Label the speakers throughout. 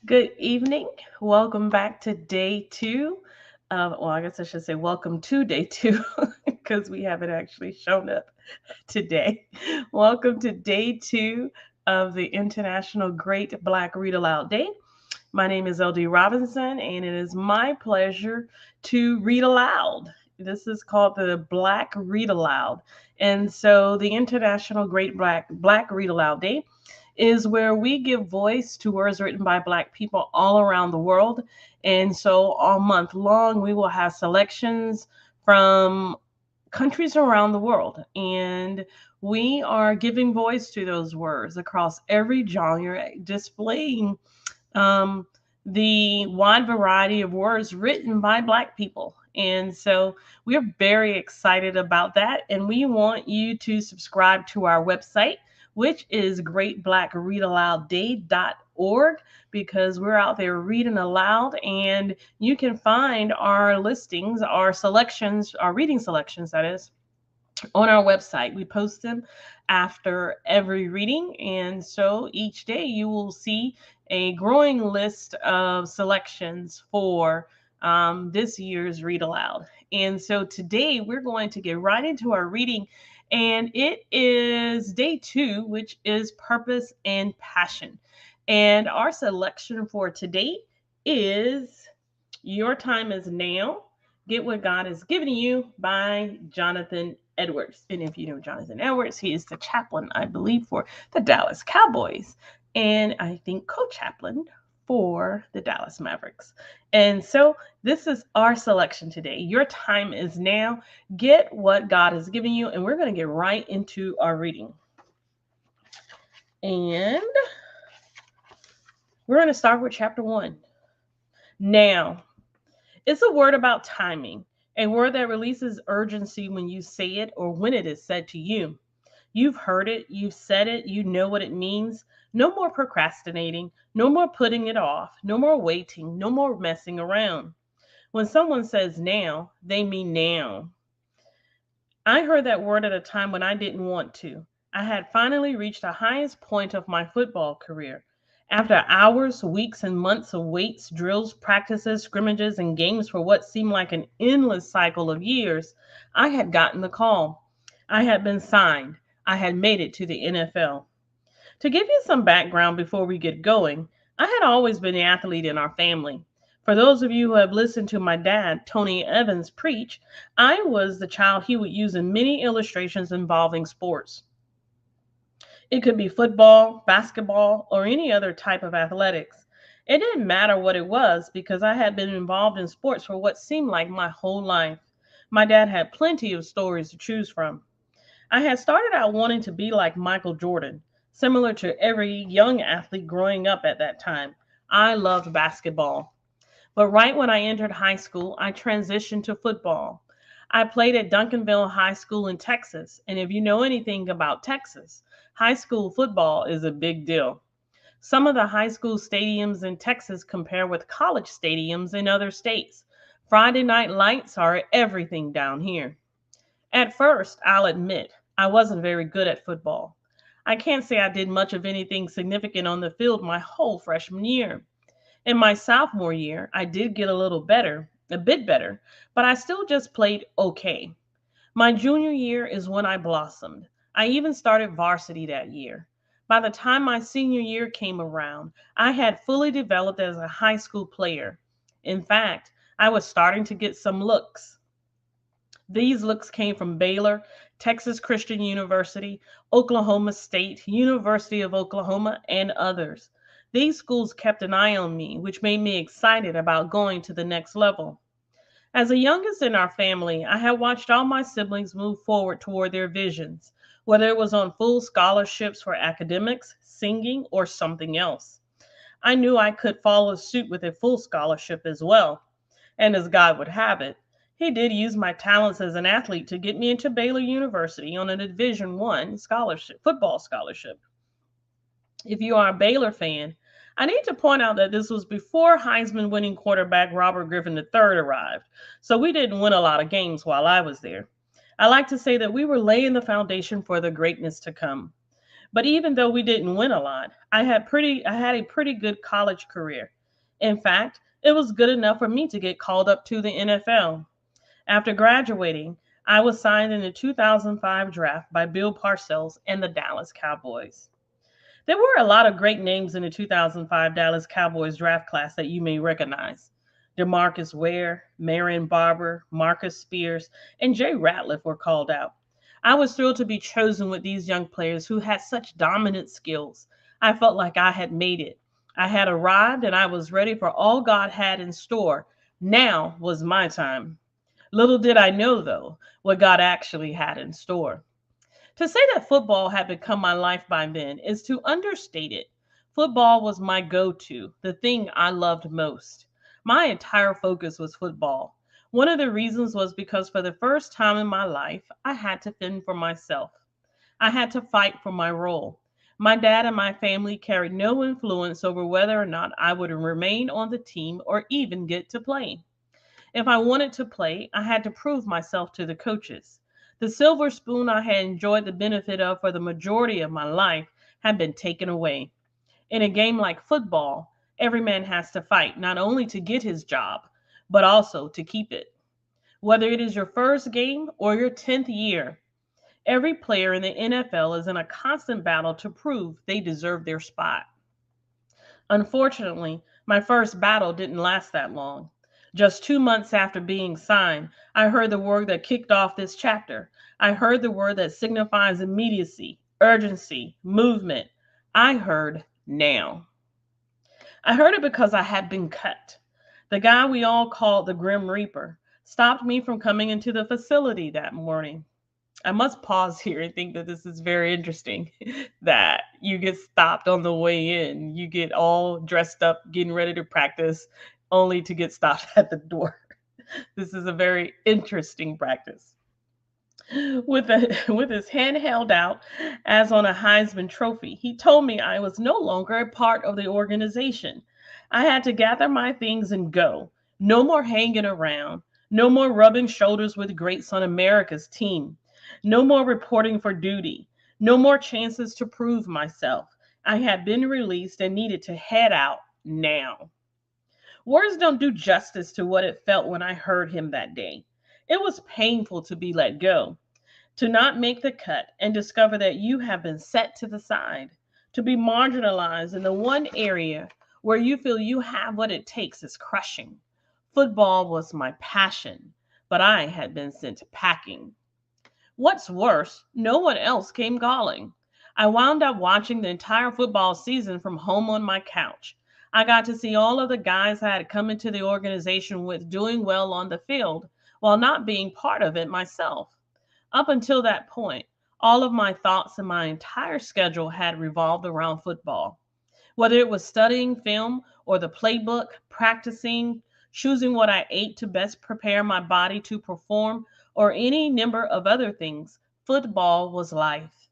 Speaker 1: Good evening. Welcome back to day two. I guess I should say welcome to day two because we haven't actually shown up today. Welcome to day two of the International Great Black Read Aloud Day. My name is LD Robinson, and it is my pleasure to read aloud. This is called the Black Read Aloud. And so, the International Great Black Read Aloud Day is where we give voice to words written by Black people all around the world. And so, all month long, we will have selections from countries around the world. And we are giving voice to those words across every genre, displaying um, the wide variety of words written by Black people. And so we're very excited about that. And we want you to subscribe to our website, which is greatblackreadaloudday.org, because we're out there reading aloud. And you can find our listings, our selections, our reading selections, that is, on our website. We post them after every reading. And so each day you will see a growing list of selections for this year's Read Aloud. And so today we're going to get right into our reading. And it is day two, which is Purpose and Passion. And our selection for today is Your Time is Now. Get What God Has Given You by Jonathan Edwards. And if you know Jonathan Edwards, he is the chaplain, I believe, for the Dallas Cowboys. And I think co chaplain for the Dallas Mavericks. And so this is our selection today. Your time is now. Get what God has given you. And we're going to get right into our reading. And we're going to start with chapter one. Now, it's a word about timing, a word that releases urgency when you say it or when it is said to you. You've heard it, you've said it, you know what it means. No more procrastinating, no more putting it off, no more waiting, no more messing around. When someone says now, they mean now. I heard that word at a time when I didn't want to. I had finally reached the highest point of my football career. After hours, weeks, and months of weights, drills, practices, scrimmages, and games for what seemed like an endless cycle of years, I had gotten the call. I had been signed. I had made it to the NFL. To give you some background before we get going, I had always been the athlete in our family. For those of you who have listened to my dad, Tony Evans, preach, I was the child he would use in many illustrations involving sports. It could be football, basketball, or any other type of athletics. It didn't matter what it was because I had been involved in sports for what seemed like my whole life. My dad had plenty of stories to choose from. I had started out wanting to be like Michael Jordan, similar to every young athlete growing up at that time. I loved basketball. But right when I entered high school, I transitioned to football. I played at Duncanville High School in Texas, and if you know anything about Texas, high school football is a big deal. Some of the high school stadiums in Texas compare with college stadiums in other states. Friday night lights are everything down here. At first, I'll admit, I wasn't very good at football. I can't say I did much of anything significant on the field my whole freshman year. In my sophomore year, I did get a bit better, but I still just played okay. My junior year is when I blossomed. I even started varsity that year. By the time my senior year came around, I had fully developed as a high school player. In fact, I was starting to get some looks. These looks came from Baylor, Texas Christian University, Oklahoma State, University of Oklahoma, and others. These schools kept an eye on me, which made me excited about going to the next level. As the youngest in our family, I had watched all my siblings move forward toward their visions, whether it was on full scholarships for academics, singing, or something else. I knew I could follow suit with a full scholarship as well. And as God would have it, he did use my talents as an athlete to get me into Baylor University on a Division One scholarship, football scholarship. If you are a Baylor fan, I need to point out that this was before Heisman winning quarterback Robert Griffin III arrived, so we didn't win a lot of games while I was there. I like to say that we were laying the foundation for the greatness to come. But even though we didn't win a lot, I had a pretty good college career. In fact, it was good enough for me to get called up to the NFL. After graduating, I was signed in the 2005 draft by Bill Parcells and the Dallas Cowboys. There were a lot of great names in the 2005 Dallas Cowboys draft class that you may recognize. DeMarcus Ware, Marion Barber, Marcus Spears, and Jay Ratliff were called out. I was thrilled to be chosen with these young players who had such dominant skills. I felt like I had made it. I had arrived and I was ready for all God had in store. Now was my time. Little did I know, though, what God actually had in store. To say that football had become my life by then is to understate it. Football was my go to, the thing I loved most. My entire focus was football. One of the reasons was because for the first time in my life, I had to fend for myself. I had to fight for my role. My dad and my family carried no influence over whether or not I would remain on the team or even get to play. If I wanted to play, I had to prove myself to the coaches. The silver spoon I had enjoyed the benefit of for the majority of my life had been taken away. In a game like football, every man has to fight not only to get his job, but also to keep it. Whether it is your first game or your 10th year, every player in the NFL is in a constant battle to prove they deserve their spot. Unfortunately, my first battle didn't last that long. Just 2 months after being signed, I heard the word that kicked off this chapter. I heard the word that signifies immediacy, urgency, movement. I heard now. I heard it because I had been cut. The guy we all called the Grim Reaper stopped me from coming into the facility that morning. I must pause here and think that this is very interesting that you get stopped on the way in. You get all dressed up, getting ready to practice, only to get stopped at the door. This is a very interesting practice. With his hand held out as on a Heisman trophy, he told me I was no longer a part of the organization. I had to gather my things and go. No more hanging around. No more rubbing shoulders with greats on America's team. No more reporting for duty. No more chances to prove myself. I had been released and needed to head out now. Words don't do justice to what it felt when I heard him that day. It was painful to be let go, to not make the cut and discover that you have been set to the side, to be marginalized in the one area where you feel you have what it takes is crushing. Football was my passion, but I had been sent packing. What's worse, no one else came calling. I wound up watching the entire football season from home on my couch. I got to see all of the guys I had come into the organization with doing well on the field while not being part of it myself. Up until that point, all of my thoughts and my entire schedule had revolved around football. Whether it was studying film or the playbook, practicing, choosing what I ate to best prepare my body to perform, or any number of other things, football was life.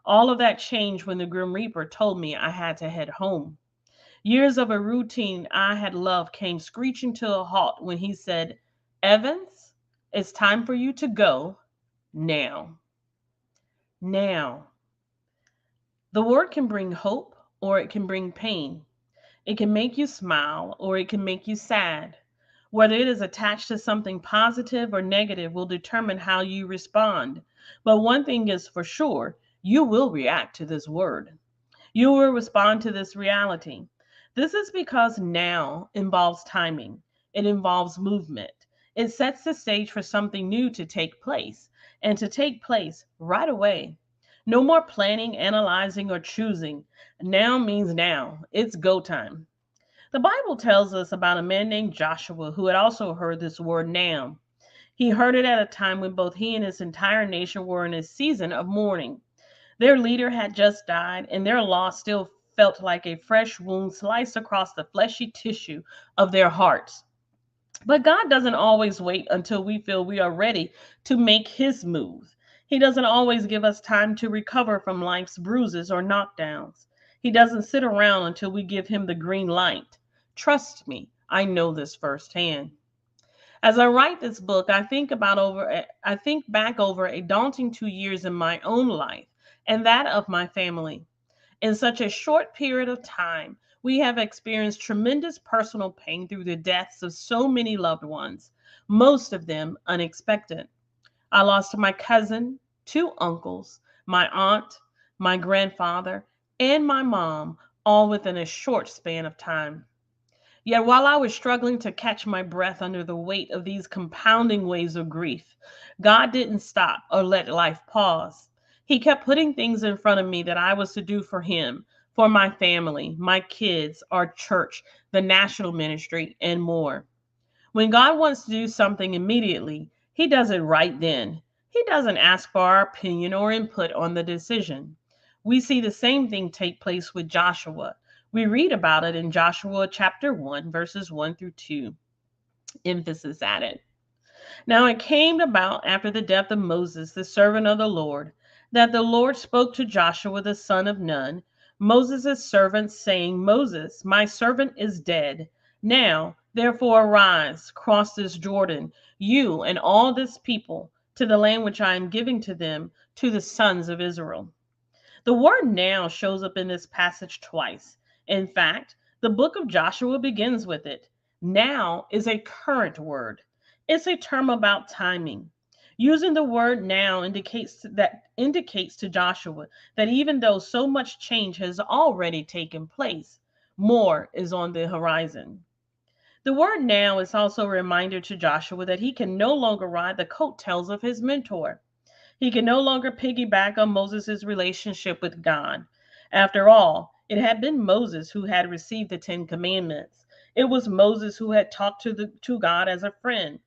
Speaker 1: All of that changed when the Grim Reaper told me I had to head home. Years of a routine I had loved came screeching to a halt when he said, Evans, it's time for you to go now. Now. The word can bring hope or it can bring pain. It can make you smile or it can make you sad. Whether it is attached to something positive or negative will determine how you respond. But one thing is for sure, you will react to this word. You will respond to this reality. This is because now involves timing. It involves movement. It sets the stage for something new to take place and to take place right away. No more planning, analyzing, or choosing. Now means now. It's go time. The Bible tells us about a man named Joshua who had also heard this word now. He heard it at a time when both he and his entire nation were in a season of mourning. Their leader had just died, and their loss still felt like a fresh wound sliced across the fleshy tissue of their hearts. But God doesn't always wait until we feel we are ready to make his move. He doesn't always give us time to recover from life's bruises or knockdowns. He doesn't sit around until we give him the green light. Trust me, I know this firsthand. As I write this book, I think back over a daunting 2 years in my own life and that of my family. In such a short period of time, we have experienced tremendous personal pain through the deaths of so many loved ones, most of them unexpected. I lost my cousin, two uncles, my aunt, my grandfather, and my mom, all within a short span of time. Yet while I was struggling to catch my breath under the weight of these compounding waves of grief, God didn't stop or let life pause. He kept putting things in front of me that I was to do for Him, for my family, my kids, our church, the national ministry, and more. When God wants to do something immediately, He does it right then. He doesn't ask for our opinion or input on the decision. We see the same thing take place with Joshua. We read about it in Joshua chapter 1, verses 1 through 2. Emphasis added. Now it came about after the death of Moses, the servant of the Lord, that the Lord spoke to Joshua the son of Nun, Moses' servant, saying, Moses, my servant is dead. Now, therefore, arise, cross this Jordan, you and all this people, to the land which I am giving to them, to the sons of Israel. The word now shows up in this passage twice. In fact, the book of Joshua begins with it. Now is a current word. It's a term about timing. Using the word now indicates to Joshua that even though so much change has already taken place, more is on the horizon. The word now is also a reminder to Joshua that he can no longer ride the coattails of his mentor. He can no longer piggyback on Moses' relationship with God. After all, it had been Moses who had received the Ten Commandments. It was Moses who had talked to God as a friend.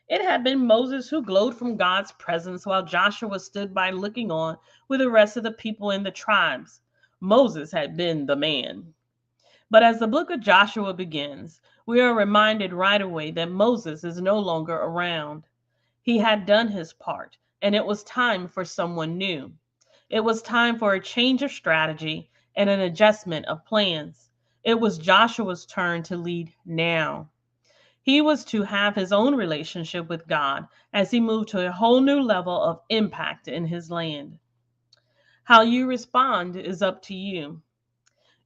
Speaker 1: It had been Moses who glowed from God's presence while Joshua stood by looking on with the rest of the people in the tribes. Moses had been the man. But as the book of Joshua begins, we are reminded right away that Moses is no longer around. He had done his part, and it was time for someone new. It was time for a change of strategy and an adjustment of plans. It was Joshua's turn to lead now. He was to have his own relationship with God as he moved to a whole new level of impact in his land. How you respond is up to you.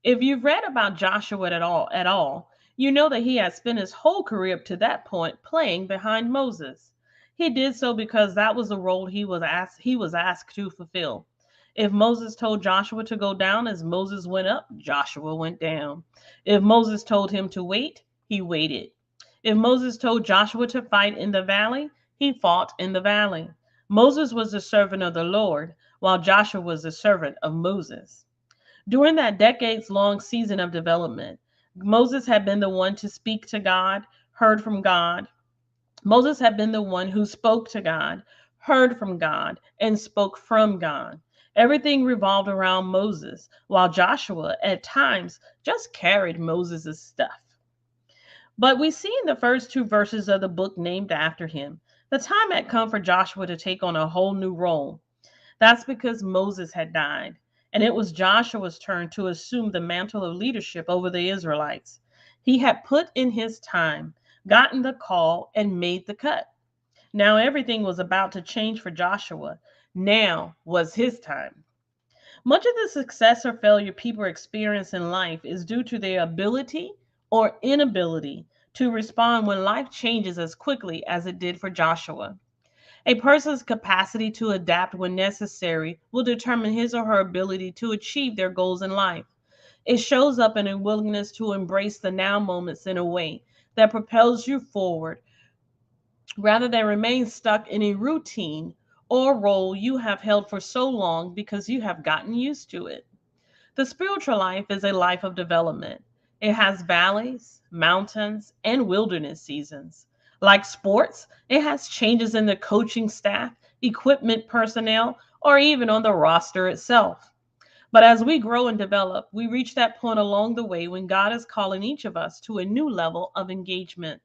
Speaker 1: If you've read about Joshua at all, you know that he had spent his whole career up to that point playing behind Moses. He did so because that was the role he was asked to fulfill. If Moses told Joshua to go down as Moses went up, Joshua went down. If Moses told him to wait, he waited. If Moses told Joshua to fight in the valley, he fought in the valley. Moses was the servant of the Lord, while Joshua was the servant of Moses. During that decades long season of development, Moses had been the one to speak to God, heard from God. Moses had been the one who spoke to God, heard from God, and spoke from God. Everything revolved around Moses, while Joshua at times just carried Moses' stuff. But we see in the first two verses of the book named after him, the time had come for Joshua to take on a whole new role. That's because Moses had died, and it was Joshua's turn to assume the mantle of leadership over the Israelites. He had put in his time, gotten the call, and made the cut. Now everything was about to change for Joshua. Now was his time. Much of the success or failure people experience in life is due to their ability or inability to respond when life changes as quickly as it did for Joshua. A person's capacity to adapt when necessary will determine his or her ability to achieve their goals in life. It shows up in a willingness to embrace the now moments in a way that propels you forward rather than remain stuck in a routine or role you have held for so long because you have gotten used to it. The spiritual life is a life of development. It has valleys, mountains, and wilderness seasons. Like sports, it has changes in the coaching staff, equipment personnel, or even on the roster itself. But as we grow and develop, we reach that point along the way when God is calling each of us to a new level of engagement.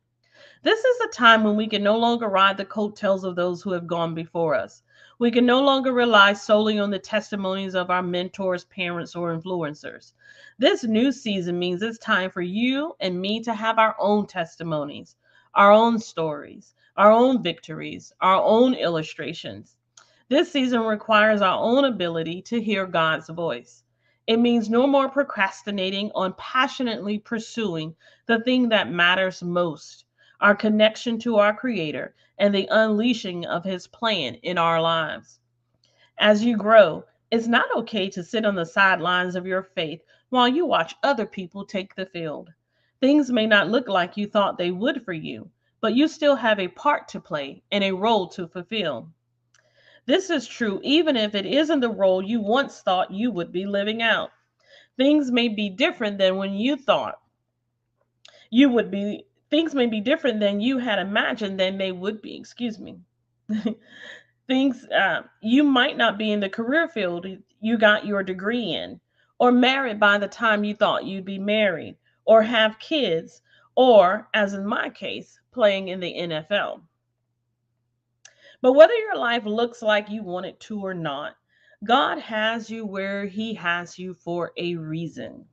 Speaker 1: This is the time when we can no longer ride the coattails of those who have gone before us. We can no longer rely solely on the testimonies of our mentors, parents, or influencers. This new season means it's time for you and me to have our own testimonies, our own stories, our own victories, our own illustrations. This season requires our own ability to hear God's voice. It means no more procrastinating on passionately pursuing the thing that matters most, our connection to our Creator and the unleashing of His plan in our lives. As you grow, it's not okay to sit on the sidelines of your faith while you watch other people take the field. Things may not look like you thought they would for you, but you still have a part to play and a role to fulfill. This is true even if it isn't the role you once thought you would be living out. Things may be different than when you thought you would be, things may be different than you had imagined than they would be. Excuse me. Things You might not be in the career field you got your degree in, or married by the time you thought you'd be married, or have kids, or, as in my case, playing in the NFL. But whether your life looks like you want it to or not, God has you where He has you for a reason.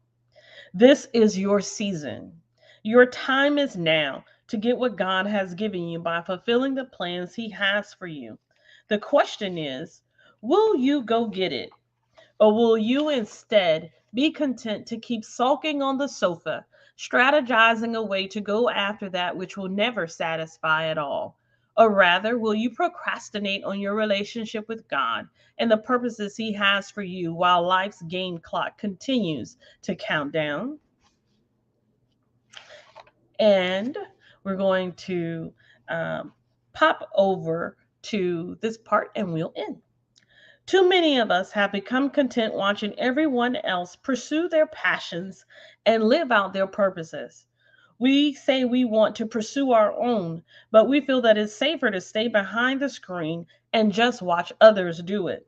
Speaker 1: This is your season. Your time is now to get what God has given you by fulfilling the plans He has for you. The question is, will you go get it? Or will you instead be content to keep sulking on the sofa, strategizing a way to go after that which will never satisfy at all? Or rather, will you procrastinate on your relationship with God and the purposes He has for you while life's game clock continues to count down? And we're going to um, pop over to this part and we'll end. Too many of us have become content watching everyone else pursue their passions and live out their purposes. We say we want to pursue our own, but we feel that it's safer to stay behind the screen and just watch others do it.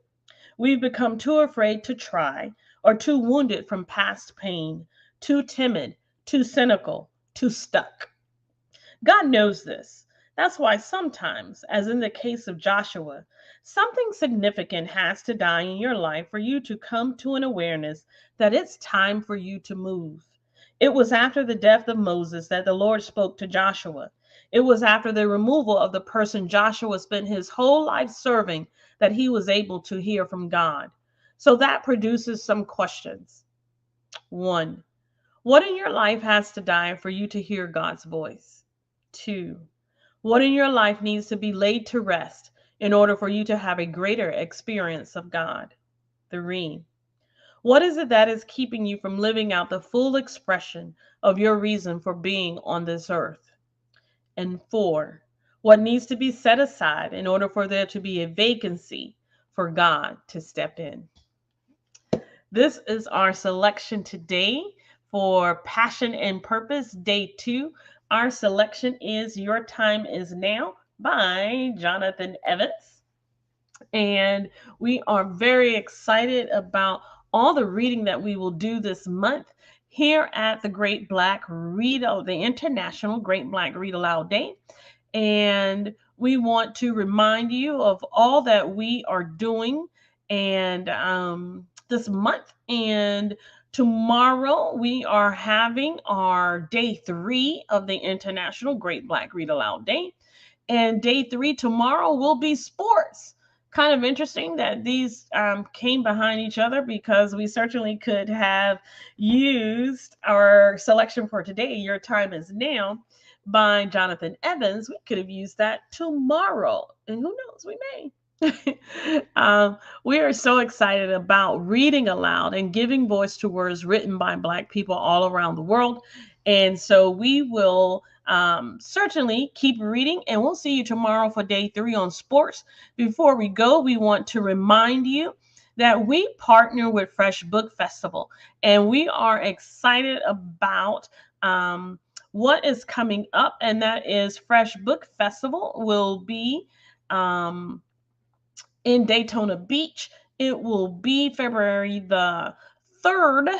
Speaker 1: We've become too afraid to try, or too wounded from past pain, too timid, too cynical, too stuck. God knows this. That's why sometimes, as in the case of Joshua, something significant has to die in your life for you to come to an awareness that it's time for you to move. It was after the death of Moses that the Lord spoke to Joshua. It was after the removal of the person Joshua spent his whole life serving that he was able to hear from God. So that produces some questions. One, what in your life has to die for you to hear God's voice? Two, what in your life needs to be laid to rest in order for you to have a greater experience of God? Three, what is it that is keeping you from living out the full expression of your reason for being on this earth? And four, what needs to be set aside in order for there to be a vacancy for God to step in? This is our selection today for Passion and Purpose, Day 2. Our selection is Your Time Is Now by Jonathan Evans. And we are very excited about all the reading that we will do this month here at the Great Black Read, the International Great Black Read Aloud Day. And we want to remind you of all that we are doing and this month. And tomorrow we are having our day 3 of the International Great Black Read Aloud Day. And day 3 tomorrow will be sports. Kind of interesting that these came behind each other because we certainly could have used our selection for today, Your Time Is Now, by Jonathan Evans. We could have used that tomorrow, and who knows, we may. We are so excited about reading aloud and giving voice to words written by Black people all around the world. And so we will certainly keep reading, and we'll see you tomorrow for day 3 on sports. Before we go, we want to remind you that we partner with Fresh Book Festival, and we are excited about what is coming up, and that is Fresh Book Festival will be in Daytona Beach. It will be February the 3rd,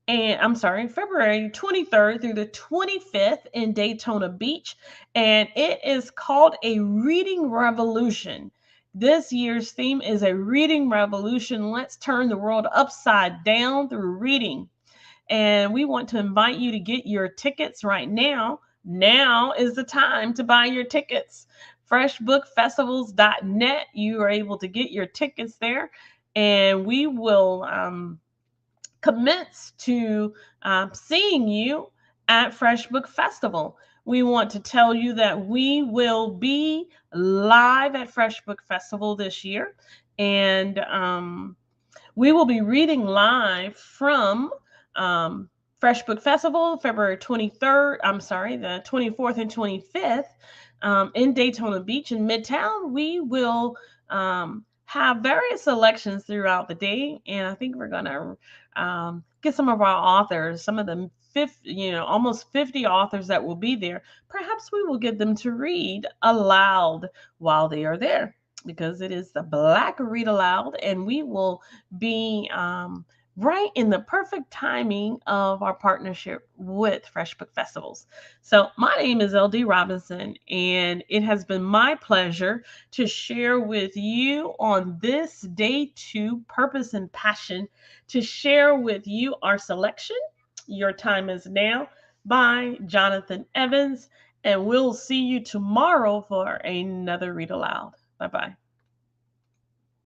Speaker 1: and I'm sorry, February 23rd through the 25th in Daytona Beach, and it is called a Reading Revolution. This year's theme is a reading revolution. Let's turn the world upside down through reading. And we want to invite you to get your tickets right now. Now is the time to buy your tickets freshbookfestivals.net. You are able to get your tickets there, and we will commence to seeing you at Fresh Book Festival. We want to tell you that we will be live at Fresh Book Festival this year, and we will be reading live from Fresh Book Festival, February 23rd. I'm sorry, the 24th and 25th in Daytona Beach in Midtown. We will have various selections throughout the day, and I think we're going to get some of our authors, some of the almost 50 authors that will be there. Perhaps we will get them to read aloud while they are there, because it is the Black Read Aloud, and we will be right in the perfect timing of our partnership with Fresh Book Festivals. So, my name is LD Robinson, and it has been my pleasure to share with you on this day 2, Purpose and Passion, to share with you our selection, Your Time Is Now, by Jonathan Evans. And we'll see you tomorrow for another Read Aloud. Bye bye.